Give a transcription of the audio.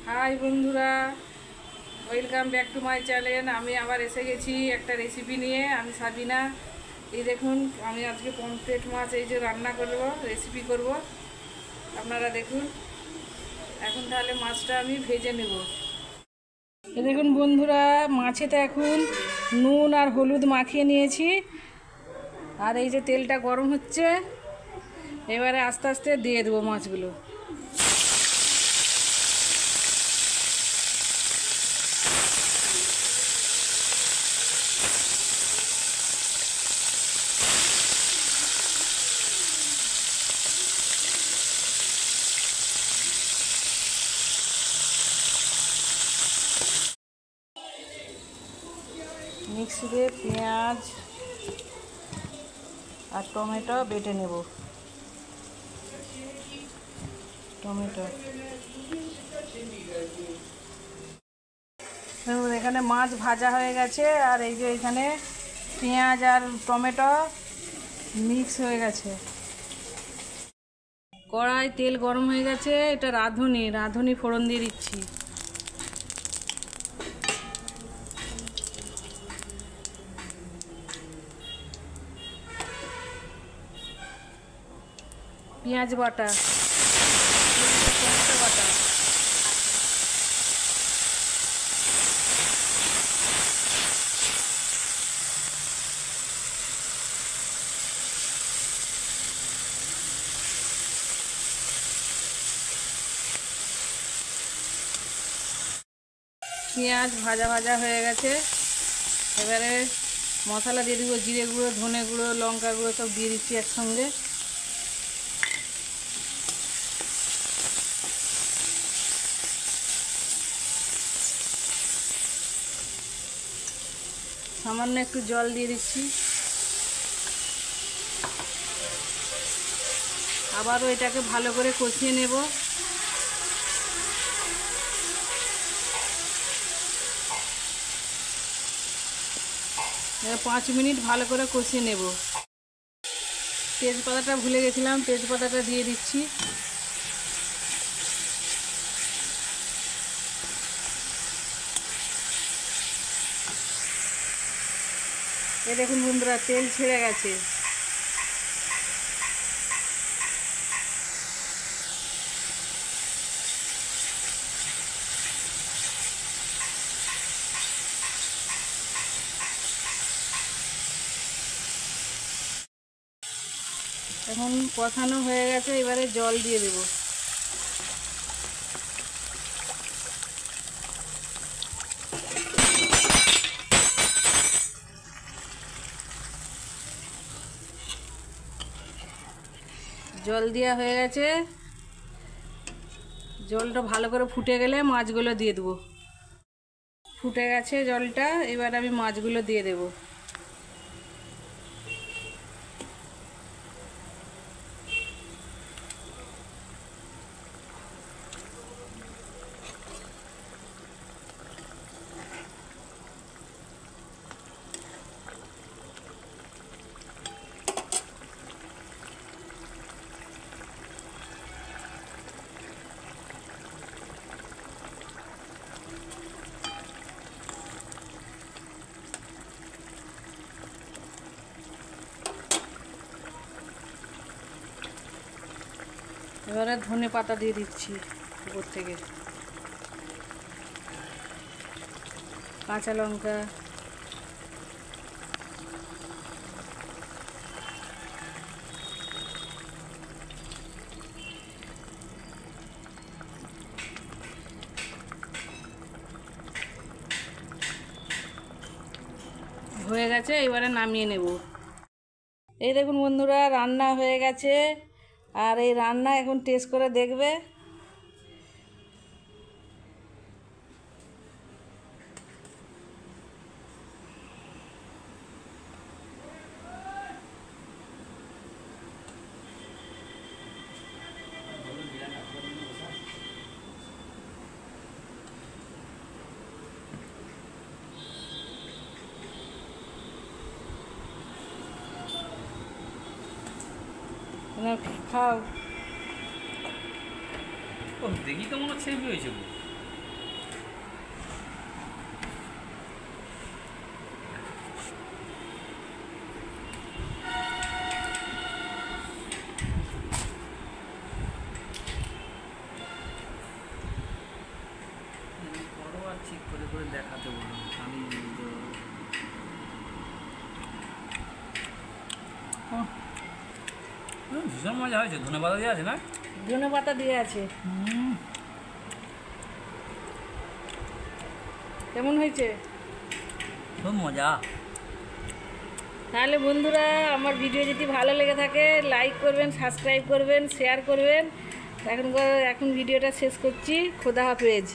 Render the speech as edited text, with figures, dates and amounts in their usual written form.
High বন্ধুরা, welcome back to my channel. আমি আবার এসে গেছি একটা রেসিপি নিয়ে। আমি সাবিনা। এই দেখুন, আমি আজকে পমফ্রেট মাছ এই যে রান্না করব, রেসিপি করব। আপনারা দেখুন। এখন তাহলে মাছটা আমি ভেজে নেব। এই দেখুন বন্ধুরা, মাছেতে এখন নুন আর হলুদ মাখিয়ে নিয়েছি। আর এই যে তেলটা গরম হচ্ছে, এবারে আস্তে আস্তে দিয়ে দেবো মাছগুলো। মিক্সিতে পেঁয়াজ আর টমেটো বেটে নেব। টমেটো দেখুন, এখানে মাছ ভাজা হয়ে গেছে। আর এই যে এখানে পেঁয়াজ আর টমেটো মিক্স হয়ে গেছে। কড়াই তেল গরম হয়ে গেছে। এটা রাঁধুনি ফোড়ন দিয়ে দিচ্ছি। পেঁয়াজ বাটা, টমেটো বাটা, পেঁয়াজ ভাজা ভাজা হয়ে গেছে। এবারে মশলা দিয়ে দিব। জিরে গুঁড়ো, ধনে গুঁড়ো, লঙ্কা গুঁড়ো সব দিয়ে দিচ্ছি একসঙ্গে। সামান্য একটু জল দিয়ে দিচ্ছি। আবারও এটাকে ভালো করে কষিয়ে নেব। 5 মিনিট ভালো করে কষিয়ে নেব। তেজপাতাটা ভুলে গেছিলাম, তেজপাতাটা দিয়ে দিচ্ছি। এ দেখুন বন্ধুরা, তেল ছেড়ে গেছে। এখন কষানো হয়ে গেছে, এবারে জল দিয়ে দেব। জল দেওয়া হয়ে গেছে। জলটা ভালো করে ফুটে গেলে মাছগুলো দিয়ে দেবো। ফুটে গেছে জলটা, এবার আমি মাছগুলো দিয়ে দেব। এবারে ধনে পাতা দিয়ে দিচ্ছি উপর থেকে, কাঁচা লঙ্কা, হয়ে গেছে। এবারে নামিয়ে নেব। এই দেখুন বন্ধুরা, রান্না হয়ে গেছে। আর এই রান্না এখন টেস্ট করে দেখবে। খাও। দেখি তো মনে হচ্ছে হেভি হয়েছে। করে দেখাতে বলুন, আমি ভীষণ মজা হয়েছে। ধনেপাতা দিয়ে আছে না? ধনেপাতা দিয়ে আছে। কেমন হয়েছে? খুব মজা। তাহলে বন্ধুরা, আমার ভিডিও যদি ভালো লেগে থাকে লাইক করবেন, সাবস্ক্রাইব করবেন, শেয়ার করবেন। এখন ভিডিওটা শেষ করছি। খোদা হাফেজ।